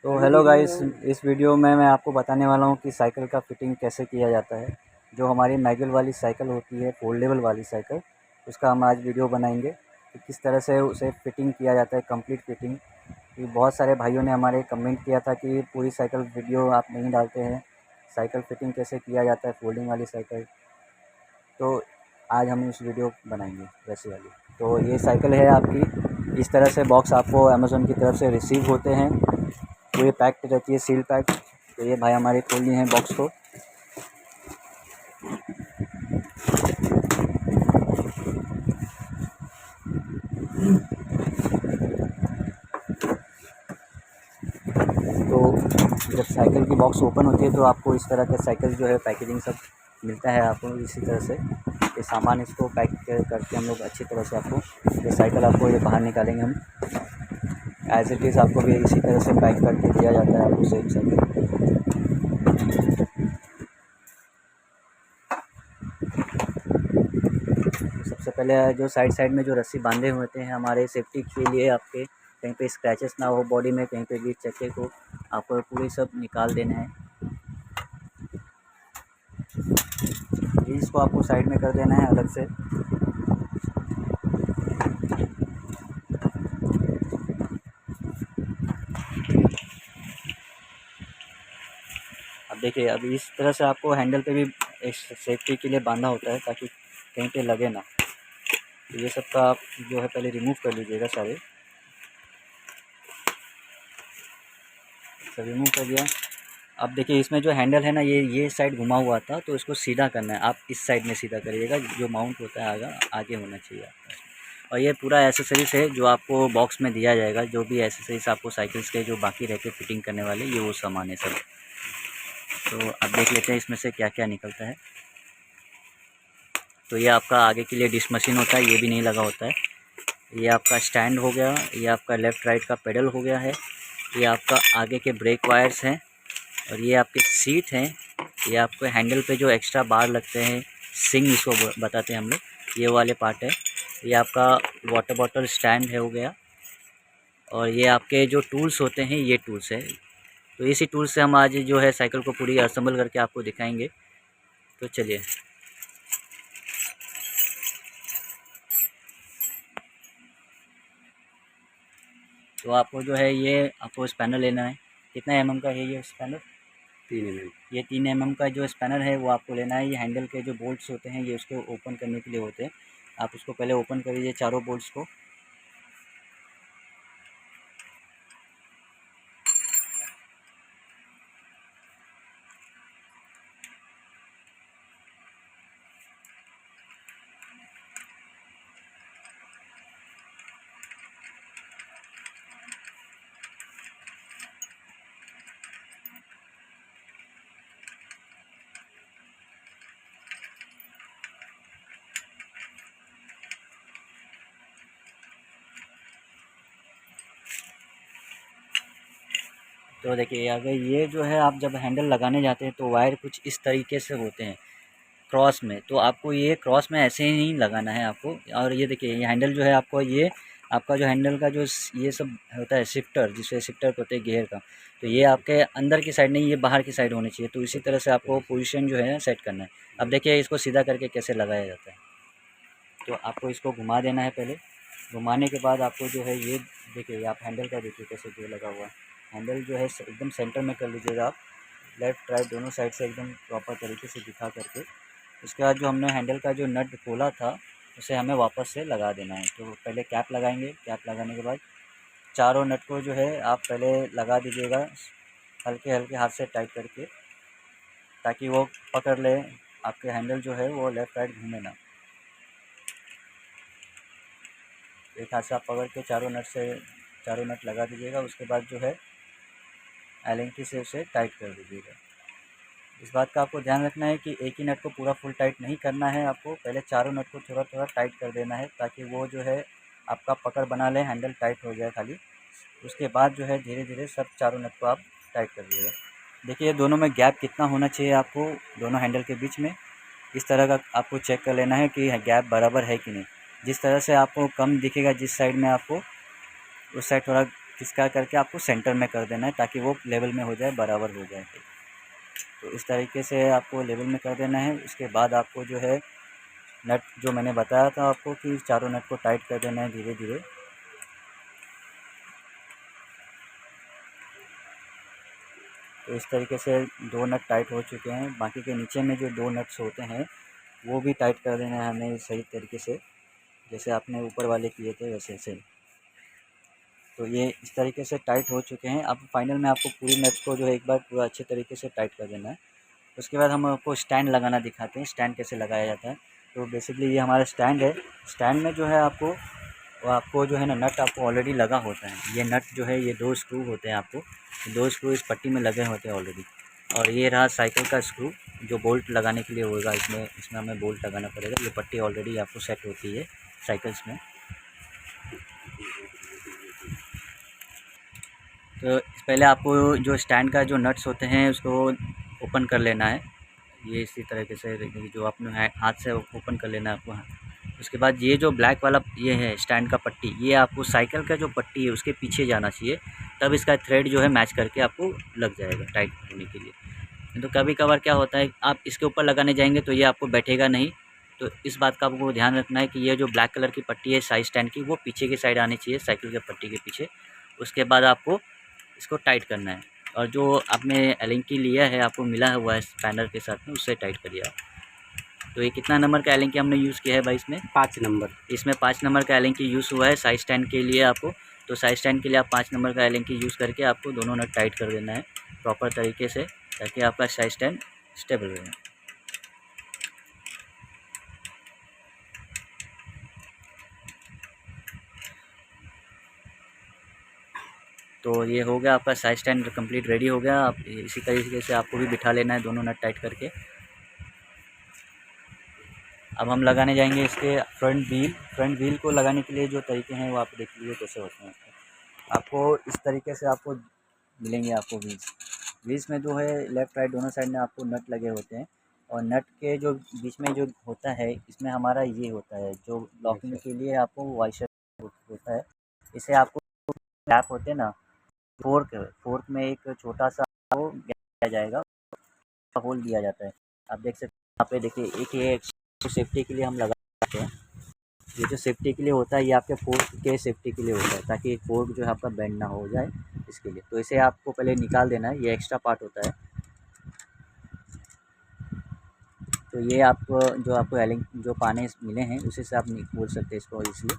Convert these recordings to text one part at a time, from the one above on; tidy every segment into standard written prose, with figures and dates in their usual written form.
तो hello guys, इस video में मैं आपको बताने वाला हूँ कि साइकिल का फ़िटिंग कैसे किया जाता है। जो हमारी मैगल वाली साइकिल होती है, फोल्डेबल वाली साइकिल, उसका हम आज वीडियो बनाएंगे कि किस तरह से उसे फ़िटिंग किया जाता है, कंप्लीट फ़िटिंग। कि बहुत सारे भाइयों ने हमारे कमेंट किया था कि पूरी साइकिल वीडियो आप नहीं डालते हैं, साइकिल फ़िटिंग कैसे किया जाता है फोल्डिंग वाली साइकिल। तो आज हम इस वीडियो बनाएंगे वैसी वाली। तो ये साइकिल है आपकी, इस तरह से बॉक्स आपको अमेज़न की तरफ से रिसीव होते हैं। तो ये पैक्ड रहती है, सील पैक। तो ये भाई हमारे खोल लिए हैं बॉक्स को। तो जब साइकिल की बॉक्स ओपन होती है तो आपको इस तरह का साइकिल जो है पैकेजिंग सब मिलता है आपको इसी तरह से। ये सामान इसको पैक करके हम लोग अच्छी तरह से आपको ये साइकिल आपको ये बाहर निकालेंगे हम। एज़ इट इज़ आपको भी इसी तरह से पैक करके दिया जाता है आपको सेम साइकिल। सबसे पहले जो साइड साइड में जो रस्सी बांधे होते हैं हमारे सेफ्टी के लिए, आपके कहीं पे स्क्रैचेस ना हो बॉडी में, कहीं पे भी चक्के को आपको पूरी सब निकाल देना है। इसको आपको साइड में कर देना है अलग से। अब देखिए, अब इस तरह से आपको हैंडल पे भी एक सेफ्टी के लिए बांधा होता है ताकि कहीं पे लगे ना। तो ये सब का आप जो है पहले रिमूव कर लीजिएगा सारे। सब रिमूव कर दिया। अब देखिए, इसमें जो हैंडल है ना, ये साइड घुमा हुआ था तो इसको सीधा करना है। आप इस साइड में सीधा करिएगा, जो माउंट होता है आगे होना चाहिए आपका। और ये पूरा एसेसरीज़ है जो आपको बॉक्स में दिया जाएगा। जो भी एसेसरीज़ आपको साइकिल्स के जो बाकी रहते फिटिंग करने वाले, ये वो सामान है सब। तो अब देख लेते हैं इसमें से क्या क्या निकलता है। तो ये आपका आगे के लिए डिश मशीन होता है, ये भी नहीं लगा होता है। ये आपका स्टैंड हो गया, ये आपका लेफ़्ट राइट का पेडल हो गया है, ये आपका आगे के ब्रेक वायर्स हैं, और ये आपके सीट हैं। ये आपको हैंडल पे जो एक्स्ट्रा बार लगते हैं, सिंग इसको बताते हैं हम लोग, ये वाले पार्ट है। ये आपका वाटर बॉटल स्टैंड है हो गया, और ये आपके जो टूल्स होते हैं ये टूल्स है। तो इसी टूल्स से हम आज जो है साइकिल को पूरी असेंबल करके आपको दिखाएंगे। तो चलिए। तो आपको जो है ये आपको स्पैनर लेना है। कितना एमएम का है ये स्पैनर? 3 mm। ये 3 mm का जो स्पैनर है वो आपको लेना है। ये हैंडल के जो बोल्ट्स होते हैं ये उसको ओपन करने के लिए होते हैं। आप उसको पहले ओपन कर लीजिए चारों बोल्ट्स को। तो देखिए, अगर ये जो है आप जब हैंडल लगाने जाते हैं तो वायर कुछ इस तरीके से होते हैं क्रॉस में। तो आपको ये क्रॉस में ऐसे ही नहीं लगाना है आपको। और ये देखिए, ये हैंडल जो है आपको, ये आपका जो हैंडल का जो ये सब होता है शिफ्टर, जिससे शिफ्टर कहते हैं गियर का, तो ये आपके अंदर की साइड नहीं, ये बाहर की साइड होनी चाहिए। तो इसी तरह से आपको पोजीशन जो है सेट करना है। अब देखिए इसको सीधा करके कैसे लगाया जाता है। तो आपको इसको घुमा देना है पहले। घुमाने के बाद आपको जो है ये देखिए, आप हैंडल का देखिए कैसे जो लगा हुआ है। हैंडल जो है एकदम सेंटर में कर लीजिएगा आप, लेफ़्ट राइट दोनों साइड से एकदम प्रॉपर तरीके से दिखा करके। उसके बाद जो हमने हैंडल का जो नट खोला था उसे हमें वापस से लगा देना है। तो पहले कैप लगाएंगे। कैप लगाने के बाद चारों नट को जो है आप पहले लगा दीजिएगा, हल्के हल्के हाथ से टाइट करके, ताकि वो पकड़ ले। आपके हैंडल जो है वो लेफ़्ट राइट घूमे ना। एक हाथ से आप पकड़ के चारों नट लगा दीजिएगा। उसके बाद जो है एलेंकी से उसे टाइट कर दीजिएगा। इस बात का आपको ध्यान रखना है कि एक ही नट को पूरा फुल टाइट नहीं करना है। आपको पहले चारों नट को थोड़ा थोड़ा टाइट कर देना है, ताकि वो जो है आपका पकड़ बना ले, हैंडल टाइट हो जाए खाली। उसके बाद जो है धीरे धीरे सब चारों नट को आप टाइट कर दीजिएगा। देखिए दोनों में गैप कितना होना चाहिए आपको, दोनों हैंडल के बीच में। इस तरह का आपको चेक कर लेना है कि गैप बराबर है कि नहीं। जिस तरह से आपको कम दिखेगा जिस साइड में आपको, उस साइड थोड़ा खिसका करके आपको सेंटर में कर देना है ताकि वो लेवल में हो जाए, बराबर हो जाए। तो इस तरीके से आपको लेवल में कर देना है। उसके बाद आपको जो है नट जो मैंने बताया था आपको कि चारों नट को टाइट कर देना है धीरे धीरे। तो इस तरीके से 2 नट टाइट हो चुके हैं। बाकी के नीचे में जो 2 नट्स होते हैं वो भी टाइट कर देना है हमें सही तरीके से, जैसे आपने ऊपर वाले किए थे वैसे से। तो ये इस तरीके से टाइट हो चुके हैं। अब फाइनल में आपको पूरी नट को जो है एक बार पूरा अच्छे तरीके से टाइट कर देना है। उसके बाद हम आपको स्टैंड लगाना दिखाते हैं, स्टैंड कैसे लगाया जाता है। तो बेसिकली ये हमारा स्टैंड है। स्टैंड में जो है आपको जो है ना नट आपको ऑलरेडी लगा होता है। ये नट जो है ये 2 स्क्रू होते हैं, आपको 2 स्क्रू इस पट्टी में लगे होते हैं ऑलरेडी। और ये रहा साइकिल का स्क्रू जो बोल्ट लगाने के लिए होगा। इसमें हमें बोल्ट लगाना पड़ेगा। ये पट्टी ऑलरेडी आपको सेट होती है साइकिल्स में। तो पहले आपको जो स्टैंड का जो नट्स होते हैं उसको ओपन कर लेना है। ये इसी तरीके से जो अपने हाथ से ओपन कर लेना है आपको। उसके बाद ये जो ब्लैक वाला ये है स्टैंड का पट्टी, ये आपको साइकिल का जो पट्टी है उसके पीछे जाना चाहिए, तब इसका थ्रेड जो है मैच करके आपको लग जाएगा टाइट होने के लिए। तो कभी कभार क्या होता है आप इसके ऊपर लगाने जाएंगे तो ये आपको बैठेगा नहीं। तो इस बात का आपको ध्यान रखना है कि ये जो ब्लैक कलर की पट्टी है साइड स्टैंड की, वो पीछे की साइड आनी चाहिए साइकिल के पट्टी के पीछे। उसके बाद आपको इसको टाइट करना है। और जो आपने एलेंकी लिया है, आपको मिला हुआ है स्पैनर के साथ में, उससे टाइट करिए आप। तो ये कितना नंबर का एलेंकी हमने यूज़ किया है भाई इसमें? 5 नंबर। इसमें 5 नंबर का एलेंकी यूज़ हुआ है साइड स्टैंड के लिए आपको। तो साइड स्टैंड के लिए आप 5 नंबर का एलेंकी यूज़ करके आपको दोनों नट टाइट कर देना है प्रॉपर तरीके से, ताकि आपका साइड स्टैंड स्टेबल रहे। तो ये हो गया आपका साइड स्टैंड कंप्लीट रेडी हो गया। आप इसी तरीके से आपको भी बिठा लेना है दोनों नट टाइट करके। अब हम लगाने जाएंगे इसके फ्रंट व्हील को लगाने के लिए जो तरीके हैं वो आप देख लीजिए कैसे होते हैं। आपको इस तरीके से आपको मिलेंगे आपको व्हील्स में जो है लेफ़्ट राइट दोनों साइड में आपको नट लगे होते हैं। और नट के जो बीच में जो होता है इसमें हमारा ये होता है जो लॉकिंग के लिए आपको वाइशर होता है। इसे आपको गैप होते हैं ना, फोर्क में एक छोटा सा वो गैप दिया जाएगा, होल दिया जाता है। आप देख सकते हैं यहाँ पे, देखिए एक ये सेफ्टी के लिए हम लगाते हैं। ये जो सेफ्टी के लिए होता है ये आपके फोर्क के सेफ्टी के लिए होता है, ताकि फोर्क जो है आपका बेंड ना हो जाए इसके लिए। तो इसे आपको पहले निकाल देना है, ये एक्स्ट्रा पार्ट होता है। तो ये आप जो आपको एलिंग जो पाने मिले हैं उसी से आप बोल सकते हैं इसको। इसलिए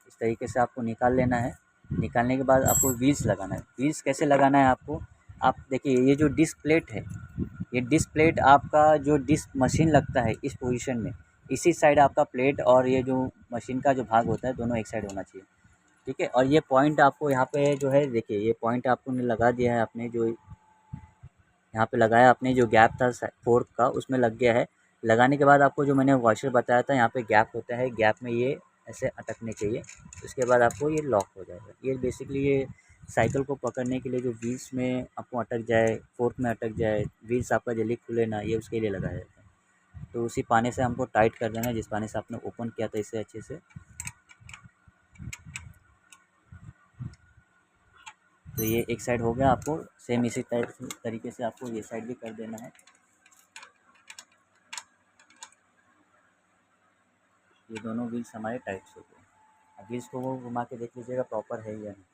इस तरीके से आपको निकाल लेना है। निकालने के बाद आपको व्हील्स लगाना है। व्हील्स कैसे लगाना है आपको, आप देखिए ये जो डिस्क प्लेट है, ये डिस्क प्लेट आपका जो डिस्क मशीन लगता है इस पोजीशन में, इसी साइड आपका प्लेट और ये जो मशीन का जो भाग होता है दोनों एक साइड होना चाहिए। ठीक है। और ये पॉइंट आपको यहाँ पे जो है, देखिए ये पॉइंट आपको लगा दिया है आपने, जो यहाँ पे लगाया आपने, जो गैप था फोर्क का उसमें लग गया है। लगाने के बाद आपको जो मैंने वॉशर बताया था यहाँ पे गैप होता है, गैप में ये ऐसे अटकने चाहिए। उसके बाद आपको ये लॉक हो जाएगा। ये बेसिकली ये साइकिल को पकड़ने के लिए जो व्हील्स में आपको अटक जाए, फोर्क में अटक जाए, व्हील्स आपका जल्दी खुले ना, ये उसके लिए लगाया जाता है। तो उसी पाने से हमको टाइट कर देना है जिस पाने से आपने ओपन किया था इसे अच्छे से। तो ये एक साइड हो गया। आपको सेम इसी तरीके से आपको ये साइड भी कर देना है। ये दोनों व्हील्स हमारे टाइट हो गए। अब व्हील्स को वो घुमा के देख लीजिएगा प्रॉपर है या नहीं।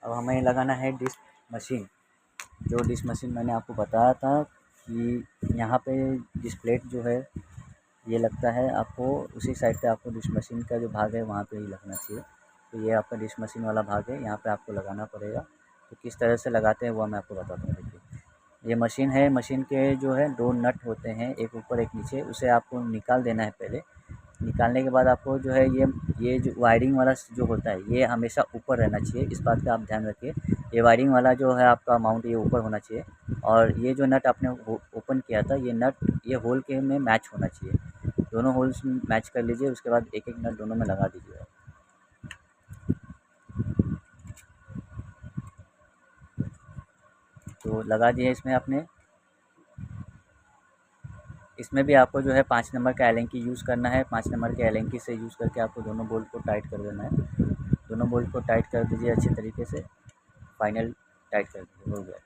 अब हमें लगाना है डिस्क मशीन। जो डिस्क मशीन मैंने आपको बताया था कि यहाँ पे डिस्क प्लेट जो है ये लगता है, आपको उसी साइड पे आपको डिस्क मशीन का जो भाग है वहाँ पे ही लगना चाहिए। तो ये आपका डिस्क मशीन वाला भाग है, यहाँ पे आपको लगाना पड़ेगा। तो किस तरह से लगाते हैं वो मैं आपको बताता हूँ। देखिए ये मशीन है, मशीन के जो है 2 नट होते हैं, एक ऊपर एक नीचे, उसे आपको निकाल देना है पहले। निकालने के बाद आपको जो है ये जो वायरिंग वाला जो होता है ये हमेशा ऊपर रहना चाहिए, इस बात का आप ध्यान रखिए। ये वायरिंग वाला जो है आपका माउंट ये ऊपर होना चाहिए। और ये जो नट आपने ओपन किया था ये नट ये होल के में मैच होना चाहिए। दोनों होल्स मैच कर लीजिए। उसके बाद एक एक नट दोनों में लगा दीजिए। तो लगा दिए इसमें आपने। इसमें भी आपको जो है 5 नंबर का एलेंकी यूज़ करना है। 5 नंबर के एलेंकी से यूज़ करके आपको दोनों बोल्ट को टाइट कर देना है। दोनों बोल्ट को टाइट कर दीजिए अच्छी तरीके से, फाइनल टाइट कर दीजिए, हो गया,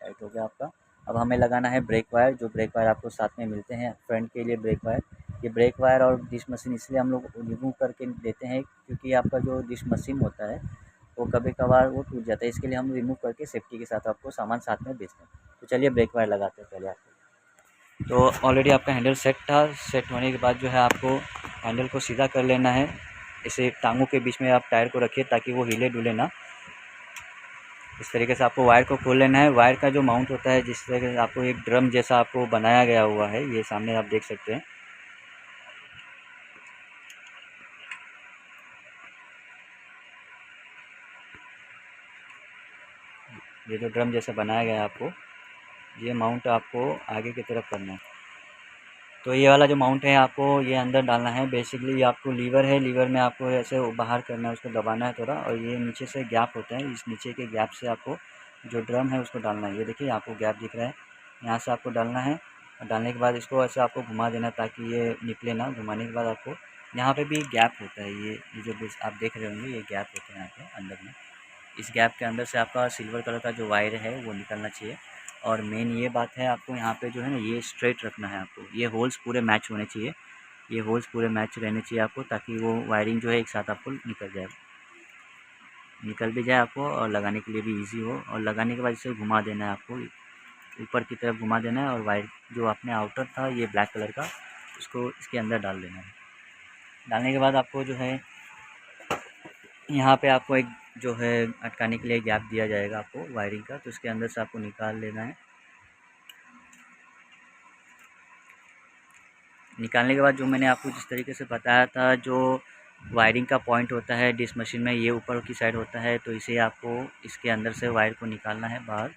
टाइट हो गया आपका। अब हमें लगाना है ब्रेक वायर, जो ब्रेक वायर आपको साथ में मिलते हैं फ्रंट के लिए ब्रेक वायर। ये ब्रेक वायर और डिश मशीन इसलिए हम लोग रिमूव करके देते हैं क्योंकि आपका जो डिश मशीन होता है वो कभी कभार वो टूट जाता है, इसके लिए हम रिमूव करके सेफ्टी के साथ आपको सामान साथ में बेचते हैं। तो चलिए ब्रेक वायर लगाते हैं पहले आपको। तो ऑलरेडी आपका हैंडल सेट था। सेट होने के बाद जो है आपको हैंडल को सीधा कर लेना है। इसे टांगों के बीच में आप टायर को रखिए ताकि वो हिले डुले ना। इस तरीके से आपको वायर को खोल लेना है। वायर का जो माउंट होता है, जिस तरीके से आपको एक ड्रम जैसा आपको बनाया गया हुआ है, ये सामने आप देख सकते हैं। ये जो ड्रम जैसा बनाया गया है आपको, ये माउंट आपको आगे की तरफ करना है। तो ये वाला जो माउंट है आपको ये अंदर डालना है। बेसिकली आपको लीवर है, लीवर में आपको ऐसे बाहर करना है, उसको दबाना है थोड़ा, और ये नीचे से गैप होता है, इस नीचे के गैप से आपको जो ड्रम है उसको डालना है। ये देखिए आपको गैप दिख रहा है, यहाँ से आपको डालना है। और डालने के बाद इसको ऐसे आपको घुमा देना ताकि ये निकले ना। घुमाने के बाद आपको यहाँ पे भी गैप होता है, ये जो आप देख रहे होंगे, ये गैप होता है यहाँ पे अंदर में। इस गैप के अंदर से आपका सिल्वर कलर का जो वायर है वो निकलना चाहिए। और मेन ये बात है, आपको यहाँ पे जो है ना ये स्ट्रेट रखना है आपको। ये होल्स पूरे मैच होने चाहिए, ये होल्स पूरे मैच रहने चाहिए आपको, ताकि वो वायरिंग जो है एक साथ आपको निकल भी जाए आपको, और लगाने के लिए भी इजी हो। और लगाने के बाद इसे घुमा देना है आपको, ऊपर की तरफ घुमा देना है। और वायर जो आपने आउटर था ये ब्लैक कलर का, उसको इसके अंदर डाल देना है। डालने के बाद आपको जो है यहाँ पे आपको एक जो है अटकाने के लिए गैप दिया जाएगा आपको वायरिंग का, तो इसके अंदर से आपको निकाल लेना है। निकालने के बाद जो मैंने आपको जिस तरीके से बताया था, जो वायरिंग का पॉइंट होता है डिश मशीन में, ये ऊपर की साइड होता है, तो इसे आपको इसके अंदर से वायर को निकालना है बाहर।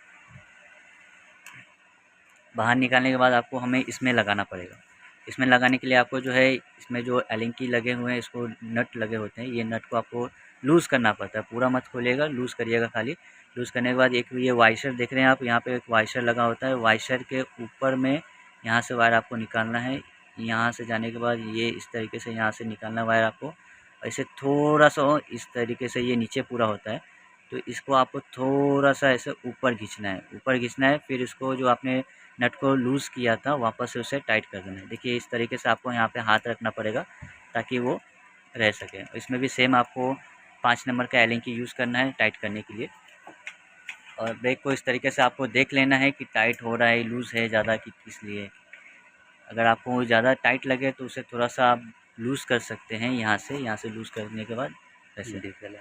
बाहर निकालने के बाद आपको हमें इसमें लगाना पड़ेगा। इसमें लगाने के लिए आपको जो है, इसमें जो एलिंकी लगे हुए हैं, इसको नट लगे होते हैं, ये नट को आपको लूज़ करना पड़ता है। पूरा मत खोलिएगा, लूज़ करिएगा खाली। लूज़ करने के बाद एक ये वाइशर देख रहे हैं आप, यहाँ पे एक वाइशर लगा होता है। वाइशर के ऊपर में यहाँ से वायर आपको निकालना है। यहाँ से जाने के बाद ये इस तरीके से यहाँ से निकालना वायर आपको। ऐसे थोड़ा सा इस तरीके से ये नीचे पूरा होता है, तो इसको आपको थोड़ा सा ऐसे ऊपर खींचना है, ऊपर खींचना है। फिर इसको जो आपने नट को लूज़ किया था वापस से उसे टाइट कर देना है। देखिए इस तरीके से आपको यहाँ पे हाथ रखना पड़ेगा ताकि वो रह सके। इसमें भी सेम आपको 5 नंबर का एलिंकी यूज़ करना है टाइट करने के लिए। और ब्रेक को इस तरीके से आपको देख लेना है कि टाइट हो रहा है, लूज़ है ज़्यादा कि किस लिए। अगर आपको ज़्यादा टाइट लगे तो उसे थोड़ा सा आप लूज़ कर सकते हैं, यहाँ से लूज़ करने के बाद ऐसे देख लेना।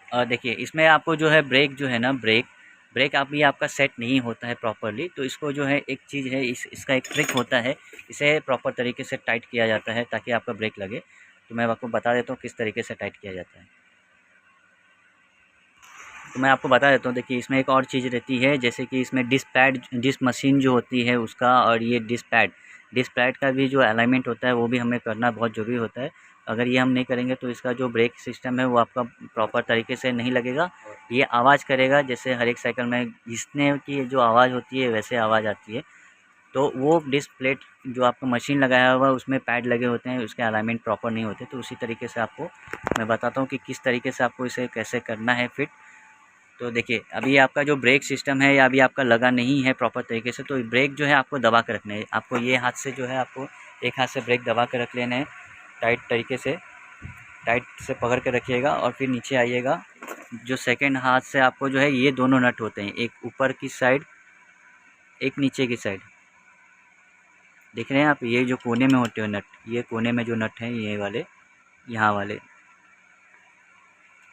और देखिए इसमें आपको जो है ब्रेक जो है ना, ब्रेक अभी आपका सेट नहीं होता है प्रॉपरली, तो इसको जो है एक चीज़ है, इसका एक ट्रिक होता है, इसे प्रॉपर तरीके से टाइट किया जाता है ताकि आपका ब्रेक लगे। तो मैं आपको बता देता हूँ किस तरीके से टाइट किया जाता है। तो मैं आपको बता देता हूँ, देखिए इसमें एक और चीज़ रहती है, जैसे कि इसमें डिश मशीन जो होती है उसका, और ये डिश पैड का भी जो अलाइनमेंट होता है वो भी हमें करना बहुत ज़रूरी होता है। अगर ये हम नहीं करेंगे तो इसका जो ब्रेक सिस्टम है वो आपका प्रॉपर तरीके से नहीं लगेगा। ये आवाज़ करेगा, जैसे हर एक साइकिल में घिसने की जो आवाज़ होती है वैसे आवाज़ आती है। तो वो डिस्क प्लेट जो आपका मशीन लगाया हुआ है उसमें पैड लगे होते हैं, उसके अलाइनमेंट प्रॉपर नहीं होते। तो उसी तरीके से आपको मैं बताता हूँ कि किस तरीके से आपको इसे कैसे करना है फिट। तो देखिए अभी आपका जो ब्रेक सिस्टम है या अभी आपका लगा नहीं है प्रॉपर तरीके से, तो ब्रेक जो है आपको दबा कर रखना है। आपको ये हाथ से जो है आपको एक हाथ से ब्रेक दबा कर रख लेना है, टाइट तरीके से, टाइट से पकड़ के रखिएगा। और फिर नीचे आइएगा, जो सेकंड हाथ से आपको जो है ये दोनों नट होते हैं, एक ऊपर की साइड एक नीचे की साइड, देख रहे हैं आप, ये जो कोने में होते हैं नट, ये कोने में जो नट हैं ये वाले, यहाँ वाले,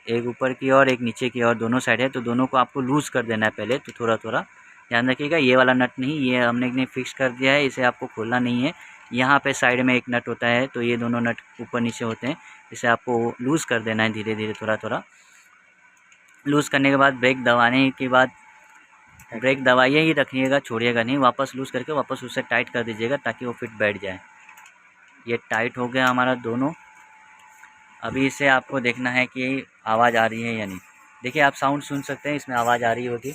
एक ऊपर की और एक नीचे की और दोनों साइड है। तो दोनों को आपको लूज़ कर देना है पहले, तो थोड़ा थोड़ा ध्यान रखिएगा। ये वाला नट नहीं, ये हमने ने फिक्स कर दिया है, इसे आपको खोलना नहीं है। यहाँ पे साइड में एक नट होता है, तो ये दोनों नट ऊपर नीचे होते हैं, इसे आपको लूज़ कर देना है धीरे धीरे, थोड़ा थोड़ा। लूज़ करने के बाद ब्रेक दबाने के बाद, ब्रेक दबाइए ही रखिएगा, छोड़िएगा नहीं, वापस लूज़ करके वापस उसे टाइट कर दीजिएगा ताकि वो फिट बैठ जाए। ये टाइट हो गया हमारा दोनों। अभी इसे आपको देखना है कि आवाज़ आ रही है या नहीं। देखिए आप साउंड सुन सकते हैं, इसमें आवाज़ आ रही होगी।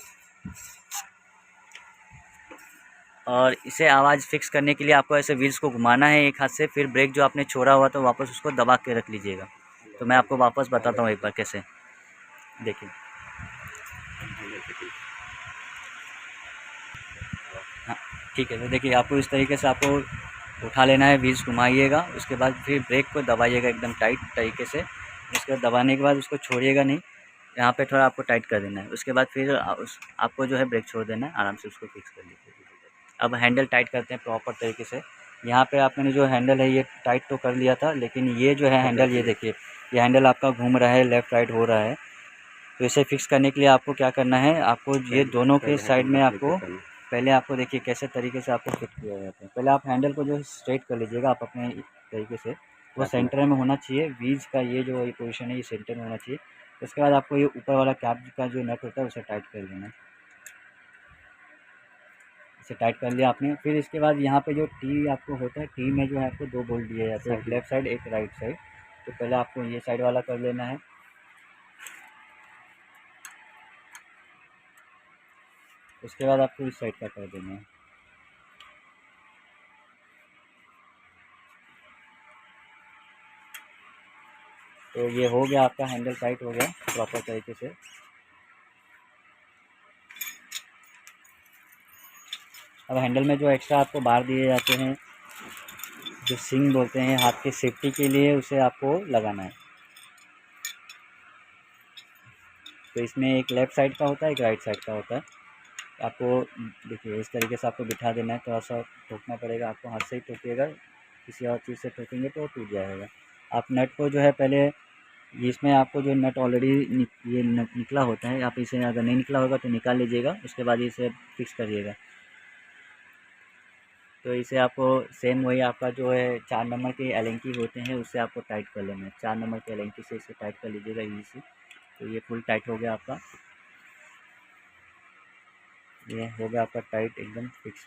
और इसे आवाज़ फिक्स करने के लिए आपको ऐसे व्हील्स को घुमाना है एक हाथ से, फिर ब्रेक जो आपने छोड़ा हुआ तो वापस उसको दबा के रख लीजिएगा। तो मैं आपको वापस बताता हूँ एक बार कैसे, देखिए। हाँ ठीक है, तो देखिए आपको इस तरीके से आपको उठा लेना है, व्हील्स घुमाइएगा, उसके बाद फिर ब्रेक को दबाइएगा एकदम टाइट तरीके से। उसके बाद दबाने के बाद उसको छोड़िएगा नहीं, यहाँ पे थोड़ा आपको टाइट कर देना है। उसके बाद फिर आपको जो है ब्रेक छोड़ देना है, आराम से उसको फिक्स कर लीजिए। अब हैंडल टाइट करते हैं प्रॉपर तरीके से। यहाँ पे आपने जो हैंडल है ये टाइट तो कर लिया था, लेकिन ये जो है हैंडल, ये देखिए ये हैंडल आपका घूम रहा है, लेफ़्ट राइट हो रहा है। तो इसे फिक्स करने के लिए आपको क्या करना है, आपको ये दोनों के साइड में आपको पहले आपको देखिए कैसे तरीके से आपको फिट किया जाता है। पहले आप हैंडल को जो है स्ट्रेट कर लीजिएगा आप अपने तरीके से, वो सेंटर में होना चाहिए। व्हील्स का ये जो पोजीशन है ये सेंटर में होना चाहिए। उसके बाद आपको ये ऊपर वाला कैप का जो नट होता है उसे टाइट कर देना है। इसे टाइट कर लिया आपने, फिर इसके बाद यहाँ पे जो टी आपको होता है, टी में जो है आपको 2 बोल्ट दिए जाते हैं, एक लेफ़्ट साइड एक राइट साइड। तो पहले आपको ये साइड वाला कर लेना है, उसके बाद आपको इस साइड का कर देना है। तो ये हो गया आपका, हैंडल टाइट हो गया प्रॉपर तरीके से। अब हैंडल में जो एक्स्ट्रा आपको बार दिए जाते हैं, जो सिंग बोलते हैं हाथ की सेफ्टी के लिए, उसे आपको लगाना है। तो इसमें एक लेफ़्ट साइड का होता है, एक राइट साइड का होता है। आपको देखिए इस तरीके से आपको बिठा देना है, थोड़ा सा ठोकना पड़ेगा आपको, हाथ से ही ठोकिएगा, किसी और चीज़ से ठोकेंगे तो टूट जाएगा। आप नट को जो है पहले, इसमें आपको जो नट ऑलरेडी ये नट निकला होता है, आप इसे अगर नहीं निकला होगा तो निकाल लीजिएगा, उसके बाद इसे फिक्स करिएगा। तो इसे आपको सेम वही आपका जो है 4 नंबर के एलेंकी होते हैं उससे आपको टाइट कर लेना है। 4 नंबर के एलेंकी से इसे टाइट कर लीजिएगा इजी। तो ये फुल टाइट हो गया आपका, ये हो गया आपका टाइट एकदम फिक्स।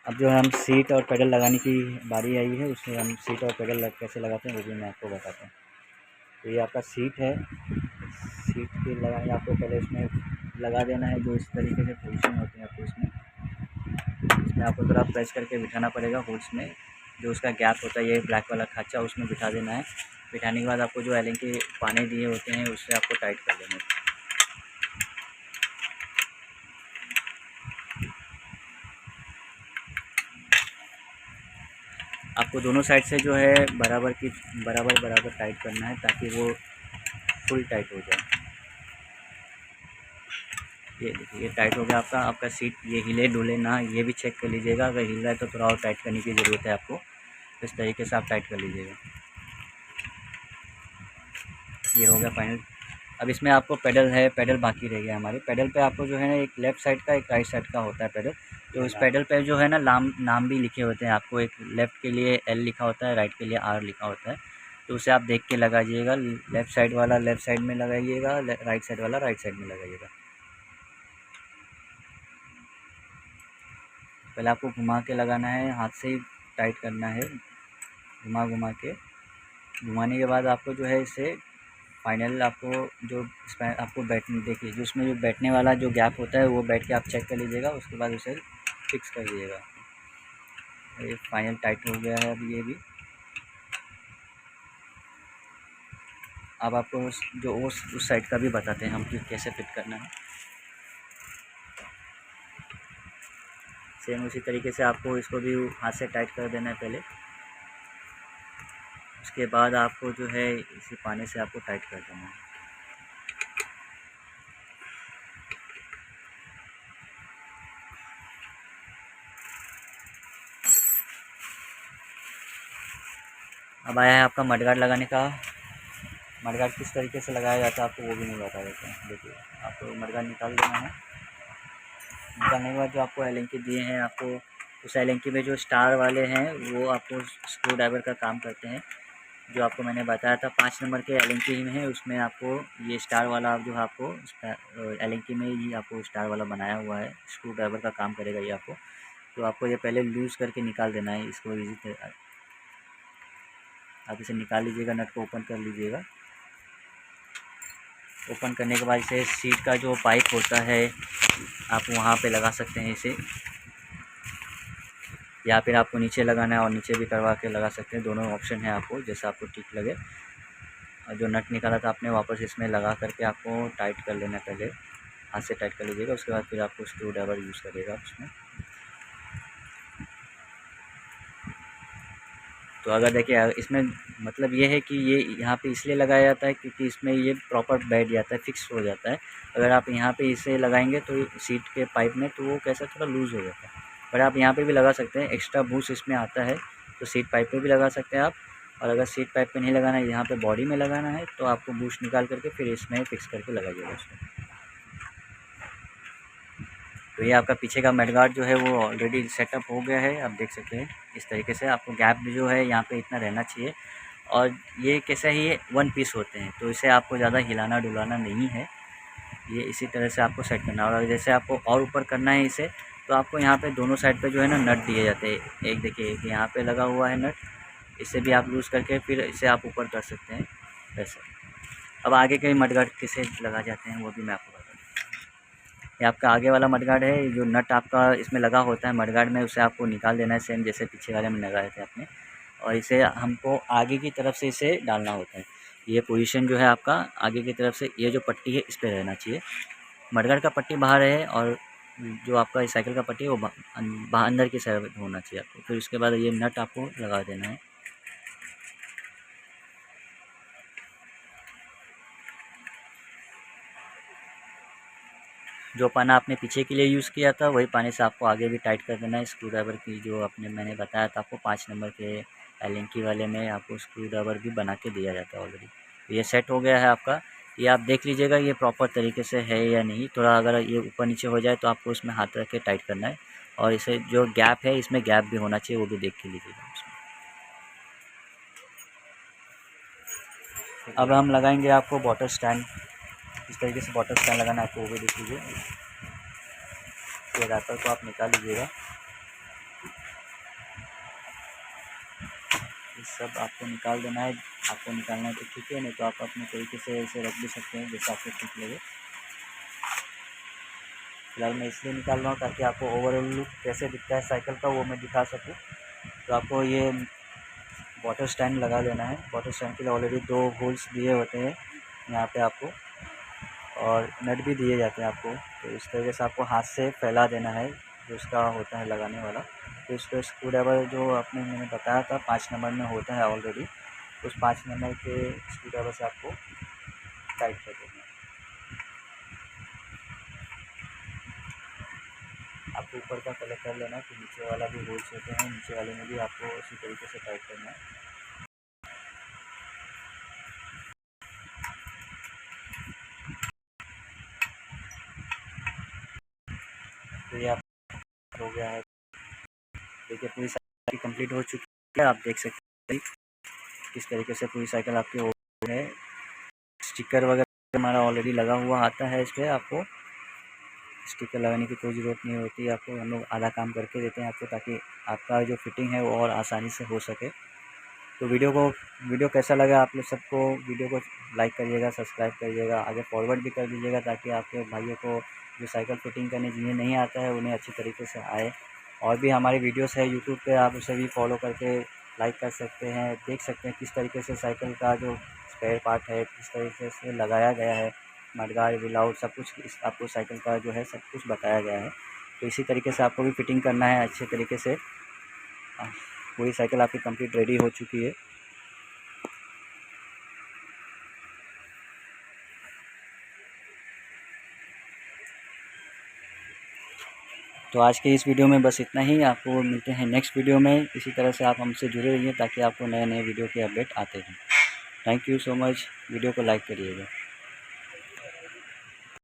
अब जो हम सीट और पेडल लगाने की बारी आई है, उसमें हम सीट और पेडल कैसे लगाते हैं वो भी मैं आपको बताता हूँ। तो ये आपका सीट है, सीट के लगाने आपको पहले इसमें लगा देना है, जो इस तरीके से पोजीशन होती है आपको इसमें आपको थोड़ा प्रेस करके बिठाना पड़ेगा होल्स में। जो उसका गैप होता है ये ब्लैक वाला खाँचा, उसमें बिठा देना है। बिठाने के बाद आपको जो एलिंग के पाने दिए होते हैं उससे आपको टाइट कर देना है। आपको दोनों साइड से जो है बराबर टाइट करना है, ताकि वो फुल टाइट हो जाए। ये देखिए ये टाइट हो गया आपका। आपका सीट ये हिले डुले ना, ये भी चेक कर लीजिएगा, अगर हिल रहा है तो थोड़ा और टाइट करने की ज़रूरत है आपको। इस तरीके से आप टाइट कर लीजिएगा। ये हो गया फाइनल। अब इसमें आपको पेडल है, पेडल बाकी रह गया हमारे। पेडल पे आपको जो है ना एक लेफ़्ट साइड का एक राइट साइड का होता है पेडल। तो इस पेडल पे जो है ना नाम भी लिखे होते हैं आपको, एक लेफ़्ट के लिए एल लिखा होता है, राइट के लिए आर लिखा होता है। तो उसे आप देख के लगाइएगा। लेफ़्ट साइड वाला लेफ़्ट साइड में लगाइएगा, राइट साइड वाला राइट साइड में लगाइएगा। पहले आपको घुमा के लगाना है, हाथ से ही टाइट करना है, घुमा के। घुमाने के बाद आपको जो है इसे फाइनल आपको जो आपको बैठने देखिए, जो उसमें जो बैठने वाला जो गैप होता है वो बैठ के आप चेक कर लीजिएगा, उसके बाद उसे फिक्स कर दीजिएगा। ये फाइनल टाइट हो गया है अब ये भी। अब आपको उस साइड का भी बताते हैं हम कि कैसे फिट करना है। सेम उसी तरीके से आपको इसको भी हाथ से टाइट कर देना है पहले, उसके बाद आपको जो है इसी पाने से आपको टाइट कर देना है। अब आया है आपका मडगार्ड लगाने का। मडगार्ड किस तरीके से लगाया जाता है आपको वो भी नहीं बता देते हैं। देखिए आपको मडगार्ड निकाल देना है। निकालने के बाद जो आपको एलेंकी दिए हैं, आपको उस एलेंकी में जो स्टार वाले हैं वो आपको स्क्रू ड्राइवर का काम करते हैं। जो आपको मैंने बताया था 5 नंबर के एलेंकी में है, उसमें आपको ये स्टार वाला जो है आपको एलेंकी में ही आपको स्टार वाला बनाया हुआ है, स्क्रू ड्राइवर का काम करेगा ये आपको। तो आपको ये पहले लूज़ करके निकाल देना है इसको ईजी से। आप इसे निकाल लीजिएगा, नट को ओपन कर लीजिएगा। ओपन करने के बाद इसे सीट का जो पाइप होता है आप वहाँ पे लगा सकते हैं इसे, या फिर आपको नीचे लगाना है और नीचे भी करवा के लगा सकते हैं। दोनों ऑप्शन है आपको, जैसा आपको ठीक लगे। और जो नट निकाला था आपने वापस इसमें लगा करके आपको टाइट कर लेना है। पहले हाथ से टाइट कर लीजिएगा, उसके बाद फिर आपको स्क्रू ड्राइवर यूज़ करिएगा उसमें। तो अगर देखिए इसमें मतलब ये है कि ये यहाँ पे इसलिए लगाया जाता है क्योंकि इसमें ये प्रॉपर बैठ जाता है, फिक्स हो जाता है। अगर आप यहाँ पे इसे लगाएंगे तो सीट के पाइप में तो वो कैसा थोड़ा लूज़ हो जाता है। पर आप यहाँ पे भी लगा सकते हैं, एक्स्ट्रा बूस्ट इसमें आता है तो सीट पाइप पे भी लगा सकते हैं आप। और अगर सीट पाइप पे नहीं लगाना है, यहाँ पे बॉडी में लगाना है, तो आपको बूस्ट निकाल करके फिर इसमें फिक्स करके लगाइएगा उसको। तो ये आपका पीछे का मडगार्ड जो है वो ऑलरेडी सेटअप हो गया है, आप देख सकते हैं। इस तरीके से आपको गैप जो है यहाँ पे इतना रहना चाहिए। और ये कैसा ही वन पीस होते हैं, तो इसे आपको ज़्यादा हिलाना डुलाना नहीं है, ये इसी तरह से आपको सेट करना है। और जैसे आपको और ऊपर करना है इसे, तो आपको यहाँ पे दोनों साइड पे जो है ना नट दिए जाते हैं। एक देखिए, एक यहाँ पे लगा हुआ है नट, इसे भी आप लूज़ करके फिर इसे आप ऊपर कर सकते हैं वैसे। अब आगे के मडगार्ड किसे लगा जाते हैं वो भी मैं आपको बता दूँ। ये आपका आगे वाला मडगार्ड है, जो नट आपका इसमें लगा होता है मडगार्ड में, उसे आपको निकाल देना है, सेम जैसे पीछे वाले में लगाए थे आपने। और इसे हमको आगे की तरफ से इसे डालना होता है। ये पोजीशन जो है आपका आगे की तरफ से, ये जो पट्टी है इस पे रहना चाहिए। मडगार्ड का पट्टी बाहर है और जो आपका साइकिल का पट्टी है वो बाहर अंदर की साइड होना चाहिए आपको। फिर उसके बाद ये नट आपको लगा देना है। जो पाना आपने पीछे के लिए यूज़ किया था वही पाने से आपको आगे भी टाइट कर देना है। स्क्रू ड्राइवर की जो आपने मैंने बताया था आपको 5 नंबर के एलेंकी वाले में आपको स्क्रू ड्राइवर भी बना के दिया जाता है ऑलरेडी। तो ये सेट हो गया है आपका। ये आप देख लीजिएगा ये प्रॉपर तरीके से है या नहीं। थोड़ा अगर ये ऊपर नीचे हो जाए तो आपको उसमें हाथ रख के टाइट करना है। और इसे जो गैप है इसमें गैप भी होना चाहिए, वो भी देख के लीजिएगा उसमें। अब हम लगाएंगे आपको बॉटल स्टैंड। इस तरीके से बॉटल स्टैंड लगाना है आपको, वो भी देख लीजिए। ये रैपर को आप निकाल लीजिएगा। ये सब आपको निकाल देना है। आपको निकालना है तो ठीक है, नहीं तो आप अपने तरीके से इसे रख भी सकते हैं जैसे आपको ठीक लगे। फिलहाल मैं इसलिए निकाल रहा हूँ ताकि आपको ओवरऑल लुक कैसे दिखता है साइकिल का वो मैं दिखा सकूँ। तो आपको ये वाटर स्टैंड लगा लेना है। वाटर स्टैंड के लिए ऑलरेडी 2 होल्स दिए होते हैं यहाँ पे आपको, और नट भी दिए जाते हैं आपको। तो इस तरीके से आपको हाथ से फैला देना है जो उसका होता है लगाने वाला। तो इसको स्क्रू ड्राइवर जो आपने मैंने बताया था 5 नंबर में होता है ऑलरेडी, उस 5 नंबर के स्क्रू ड्राइवर से आपको टाइट कर देना है। आपको ऊपर का कलेक्ट कर लेना है, फिर नीचे वाला भी होल्स होते हैं, नीचे वाले में भी आपको उसी तरीके से टाइट करना है। तो ये आप हो गया है। देखिए पूरी साइकिल कंप्लीट हो चुकी है, आप देख सकते हैं किस तरीके से पूरी साइकिल आपकी हो गई है। स्टिकर वगैरह हमारा ऑलरेडी लगा हुआ आता है, इस पर आपको स्टिकर लगाने की कोई ज़रूरत नहीं होती। आपको हम लोग आधा काम करके देते हैं आपको, ताकि आपका जो फिटिंग है वो और आसानी से हो सके। तो वीडियो कैसा लगा आप लोग सबको, वीडियो को लाइक करिएगा, सब्सक्राइब करिएगा, आगे फॉरवर्ड भी कर दीजिएगा ताकि आपके भाइयों को जो साइकिल फिटिंग करने जिन्हें नहीं आता है उन्हें अच्छी तरीके से आए। और भी हमारे वीडियोस है यूट्यूब पे, आप उसे भी फॉलो करके लाइक कर सकते हैं, देख सकते हैं किस तरीके से साइकिल का जो स्पेयर पार्ट है किस तरीके से लगाया गया है, मडगार्ड व्हील आउट सब कुछ आपको साइकिल का जो है सब कुछ बताया गया है। तो इसी तरीके से आपको भी फिटिंग करना है अच्छे तरीके से। पूरी साइकिल आपकी कंप्लीट रेडी हो चुकी है। तो आज के इस वीडियो में बस इतना ही। आपको मिलते हैं नेक्स्ट वीडियो में। इसी तरह से आप हमसे जुड़े रहिए ताकि आपको नए नए वीडियो के अपडेट आते रहें। Thank you so much. Video को लाइक करिएगा।